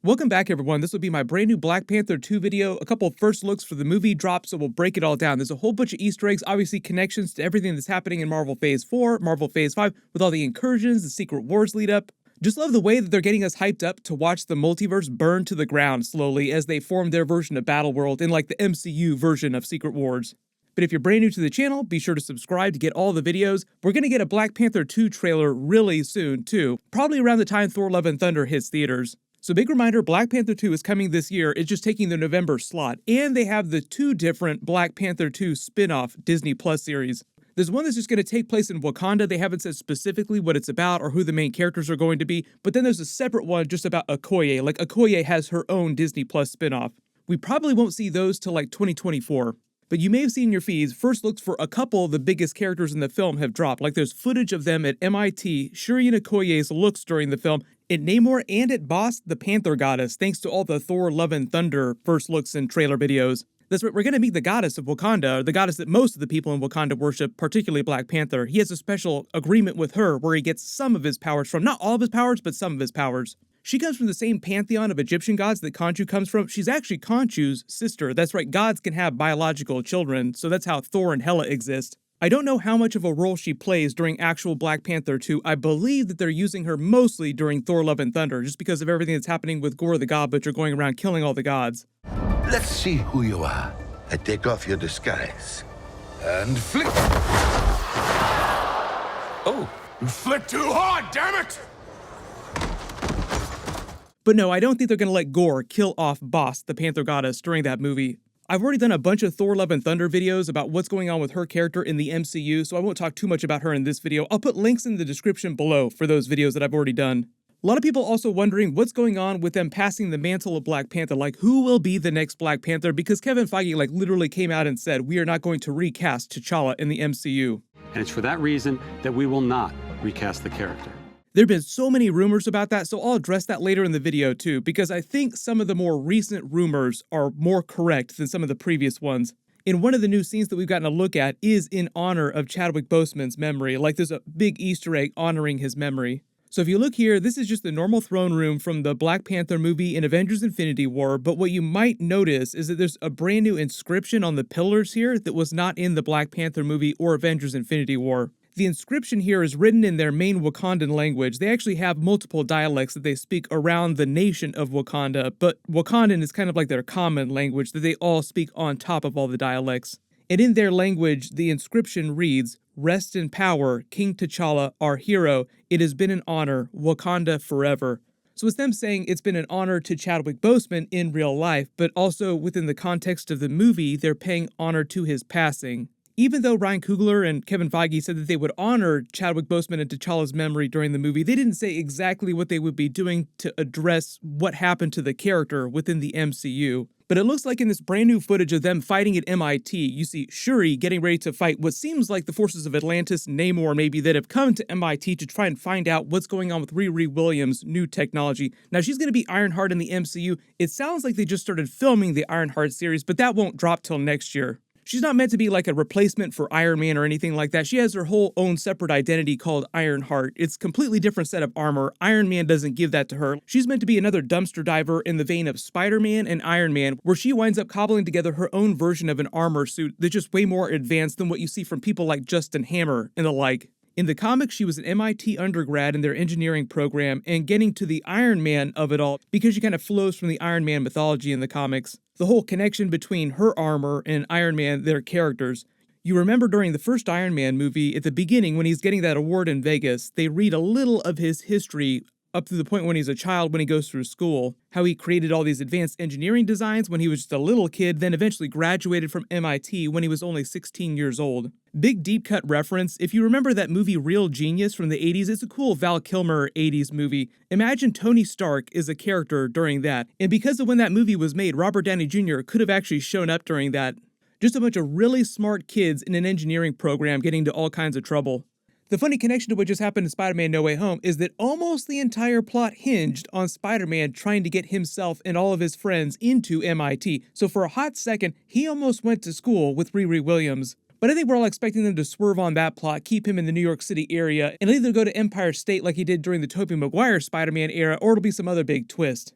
Welcome back, everyone. This will be my brand new Black Panther 2 video, a couple of first looks for the movie drop, so we'll break it all down. There's a whole bunch of Easter eggs, obviously connections to everything that's happening in Marvel Phase 4, Marvel Phase 5, with all the incursions, the Secret Wars lead up. Just love the way that they're getting us hyped up to watch the multiverse burn to the ground slowly as they form their version of Battleworld in like the MCU version of Secret Wars. But if you're brand new to the channel, be sure to subscribe to get all the videos. We're gonna get a Black Panther 2 trailer really soon too, probably around the time Thor Love and Thunder hits theaters. So big reminder, Black Panther 2 is coming this year. It's just taking the November slot. And they have the two different Black Panther 2 spin-off Disney Plus series. There's one that's just going to take place in Wakanda. They haven't said specifically what it's about or who the main characters are going to be. But then there's a separate one just about Okoye. Like Okoye has her own Disney Plus spin-off. We probably won't see those till like 2024. But you may have seen in your feeds, first looks for a couple of the biggest characters in the film have dropped. Like there's footage of them at MIT, Shuri and Okoye's looks during the film, at Namor and at Bast, the Panther goddess, thanks to all the Thor Love and Thunder first looks and trailer videos. That's right, we're going to meet the goddess of Wakanda, the goddess that most of the people in Wakanda worship, particularly Black Panther. He has a special agreement with her where he gets some of his powers from. Not all of his powers, but some of his powers. She comes from the same pantheon of Egyptian gods that Khonshu comes from. She's actually Khonshu's sister. That's right, gods can have biological children, so that's how Thor and Hela exist. I don't know how much of a role she plays during actual Black Panther 2. I believe that they're using her mostly during Thor Love and Thunder, just because of everything that's happening with Gorr the God Butcher going around killing all the gods. Let's see who you are. I take off your disguise. And flick. Oh, you flick too hard, damn it! But no, I don't think they're going to let Gorr kill off Bast, the Panther goddess, during that movie. I've already done a bunch of Thor Love and Thunder videos about what's going on with her character in the MCU, so I won't talk too much about her in this video. I'll put links in the description below for those videos that I've already done. A lot of people also wondering what's going on with them passing the mantle of Black Panther, like who will be the next Black Panther, because Kevin Feige literally came out and said we are not going to recast T'Challa in the MCU. And it's for that reason that we will not recast the character. There have been so many rumors about that, so I'll address that later in the video too, because I think some of the more recent rumors are more correct than some of the previous ones. In one of the new scenes that we've gotten a look at is in honor of Chadwick Boseman's memory, like there's a big Easter egg honoring his memory. So if you look here, this is just the normal throne room from the Black Panther movie in Avengers Infinity War, but what you might notice is that there's a brand new inscription on the pillars here that was not in the Black Panther movie or Avengers Infinity War. The inscription here is written in their main Wakandan language. They actually have multiple dialects that they speak around the nation of Wakanda, but Wakandan is kind of like their common language that they all speak on top of all the dialects. And in their language, the inscription reads, "Rest in power, King T'Challa, our hero. It has been an honor, Wakanda forever." So it's them saying it's been an honor to Chadwick Boseman in real life, but also within the context of the movie, they're paying honor to his passing. Even though Ryan Coogler and Kevin Feige said that they would honor Chadwick Boseman and T'Challa's memory during the movie, they didn't say exactly what they would be doing to address what happened to the character within the MCU. But it looks like in this brand new footage of them fighting at MIT, you see Shuri getting ready to fight what seems like the forces of Atlantis, Namor maybe, that have come to MIT to try and find out what's going on with Riri Williams' new technology. Now she's going to be Ironheart in the MCU. It sounds like they just started filming the Ironheart series, but that won't drop till next year. She's not meant to be like a replacement for Iron Man or anything like that. She has her whole own separate identity called Ironheart. It's a completely different set of armor. Iron Man doesn't give that to her. She's meant to be another dumpster diver in the vein of Spider-Man and Iron Man, where she winds up cobbling together her own version of an armor suit that's just way more advanced than what you see from people like Justin Hammer and the like. In the comics, she was an MIT undergrad in their engineering program and getting to the Iron Man of it all because she kind of flows from the Iron Man mythology in the comics. The whole connection between her armor and Iron Man, their characters. You remember during the first Iron Man movie, at the beginning when he's getting that award in Vegas, they read a little of his history up to the point when he's a child, when he goes through school, how he created all these advanced engineering designs when he was just a little kid, then eventually graduated from MIT when he was only 16 years old. Big deep cut reference. If you remember that movie Real Genius from the 80s, it's a cool Val Kilmer 80s movie. Imagine Tony Stark is a character during that. And because of when that movie was made, Robert Downey Jr. could have actually shown up during that. Just a bunch of really smart kids in an engineering program getting into all kinds of trouble. The funny connection to what just happened in Spider-Man No Way Home is that almost the entire plot hinged on Spider-Man trying to get himself and all of his friends into MIT. So for a hot second, he almost went to school with Riri Williams. But I think we're all expecting them to swerve on that plot, keep him in the New York City area, and either go to Empire State like he did during the Tobey Maguire Spider-Man era, or it'll be some other big twist.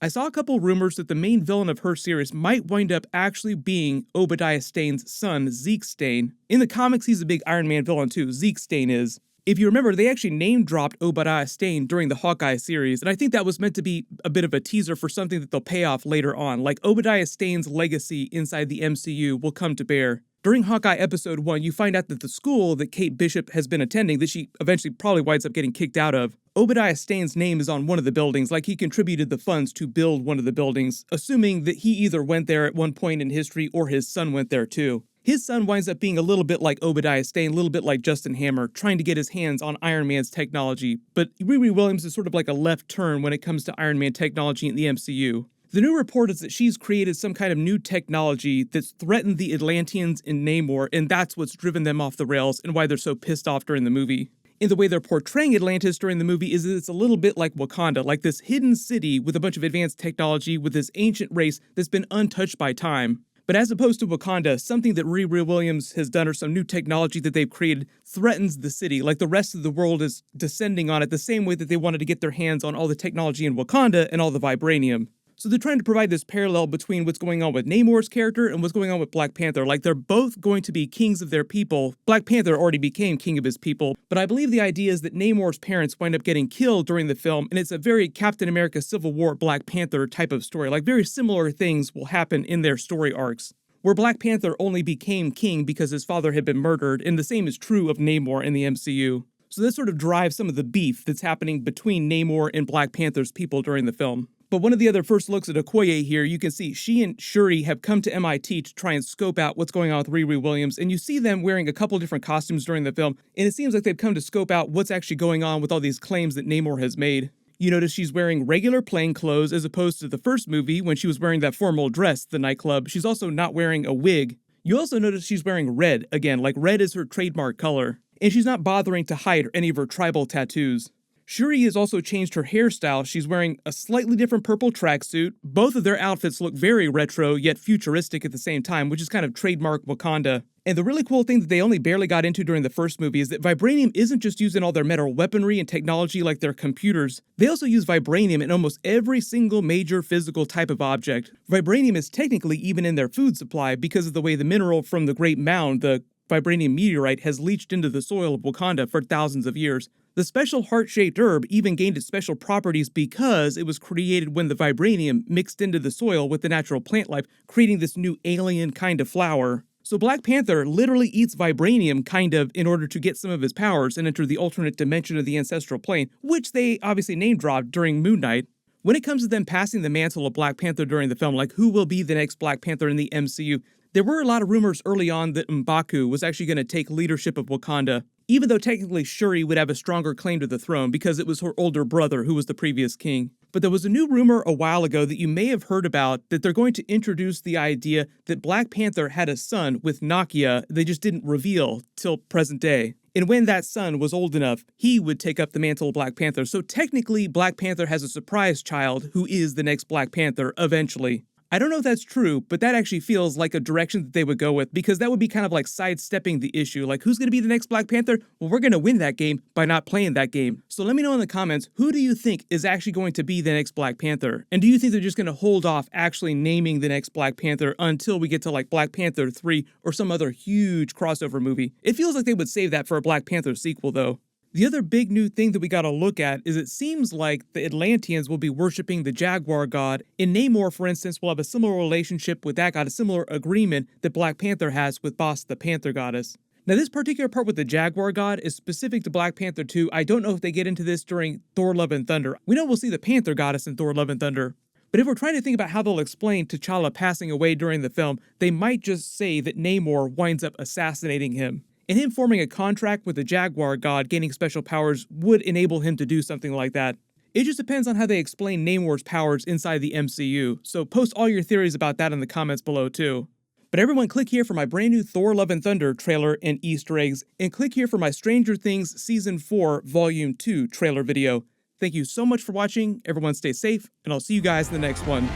I saw a couple rumors that the main villain of her series might wind up actually being Obadiah Stane's son, Zeke Stane. In the comics, he's a big Iron Man villain too, Zeke Stane is. If you remember, they actually name-dropped Obadiah Stane during the Hawkeye series, and I think that was meant to be a bit of a teaser for something that they'll pay off later on, like Obadiah Stane's legacy inside the MCU will come to bear. During Hawkeye Episode 1, you find out that the school that Kate Bishop has been attending, that she eventually probably winds up getting kicked out of, Obadiah Stane's name is on one of the buildings, like he contributed the funds to build one of the buildings, assuming that he either went there at one point in history or his son went there too. His son winds up being a little bit like Obadiah Stane, a little bit like Justin Hammer, trying to get his hands on Iron Man's technology, but Riri Williams is sort of like a left turn when it comes to Iron Man technology in the MCU. The new report is that she's created some kind of new technology that's threatened the Atlanteans in Namor, and that's what's driven them off the rails and why they're so pissed off during the movie. And the way they're portraying Atlantis during the movie is that it's a little bit like Wakanda, like this hidden city with a bunch of advanced technology with this ancient race that's been untouched by time. But as opposed to Wakanda, something that Riri Williams has done or some new technology that they've created threatens the city, like the rest of the world is descending on it the same way that they wanted to get their hands on all the technology in Wakanda and all the vibranium. So they're trying to provide this parallel between what's going on with Namor's character and what's going on with Black Panther. Like they're both going to be kings of their people. Black Panther already became king of his people, but I believe the idea is that Namor's parents wind up getting killed during the film, and it's a very Captain America Civil War Black Panther type of story. Like very similar things will happen in their story arcs, where Black Panther only became king because his father had been murdered, and the same is true of Namor in the MCU. So this sort of drives some of the beef that's happening between Namor and Black Panther's people during the film. But one of the other first looks at Okoye here, you can see she and Shuri have come to MIT to try and scope out what's going on with Riri Williams, and you see them wearing a couple different costumes during the film, and it seems like they've come to scope out what's actually going on with all these claims that Namor has made. You notice she's wearing regular plain clothes as opposed to the first movie when she was wearing that formal dress at the nightclub. She's also not wearing a wig. You also notice she's wearing red, again, like red is her trademark color. And she's not bothering to hide any of her tribal tattoos. Shuri has also changed her hairstyle. She's wearing a slightly different purple tracksuit. Both of their outfits look very retro, yet futuristic at the same time, which is kind of trademark Wakanda. And the really cool thing that they only barely got into during the first movie is that vibranium isn't just used in all their metal weaponry and technology like their computers. They also use vibranium in almost every single major physical type of object. Vibranium is technically even in their food supply because of the way the mineral from the Great Mound, the vibranium meteorite, has leached into the soil of Wakanda for thousands of years. The special heart-shaped herb even gained its special properties because it was created when the vibranium mixed into the soil with the natural plant life, creating this new alien kind of flower. So Black Panther literally eats vibranium, kind of, in order to get some of his powers and enter the alternate dimension of the ancestral plane, which they obviously name-dropped during Moon Knight. When it comes to them passing the mantle of Black Panther during the film, like who will be the next Black Panther in the MCU, there were a lot of rumors early on that M'Baku was actually going to take leadership of Wakanda, even though technically Shuri would have a stronger claim to the throne because it was her older brother who was the previous king. But there was a new rumor a while ago that you may have heard about that they're going to introduce the idea that Black Panther had a son with Nakia. They just didn't reveal till present day. And when that son was old enough, he would take up the mantle of Black Panther. So technically, Black Panther has a surprise child who is the next Black Panther eventually. I don't know if that's true, but that actually feels like a direction that they would go with, because that would be kind of like sidestepping the issue. Like, who's going to be the next Black Panther? Well, we're going to win that game by not playing that game. So let me know in the comments, who do you think is actually going to be the next Black Panther? And do you think they're just going to hold off actually naming the next Black Panther until we get to like Black Panther 3 or some other huge crossover movie? It feels like they would save that for a Black Panther sequel, though. The other big new thing that we gotta look at is it seems like the Atlanteans will be worshipping the Jaguar god. In Namor, for instance, will have a similar relationship with that god, a similar agreement that Black Panther has with Bast, the Panther goddess. Now, this particular part with the Jaguar god is specific to Black Panther 2. I don't know if they get into this during Thor Love and Thunder. We know we'll see the Panther goddess in Thor Love and Thunder. But if we're trying to think about how they'll explain T'Challa passing away during the film, they might just say that Namor winds up assassinating him. And him forming a contract with the Jaguar god gaining special powers would enable him to do something like that. It just depends on how they explain Namor's powers inside the MCU, so post all your theories about that in the comments below too. But everyone, click here for my brand new Thor Love and Thunder trailer and Easter eggs, and click here for my Stranger Things Season 4 Volume 2 trailer video. Thank you so much for watching, everyone stay safe, and I'll see you guys in the next one.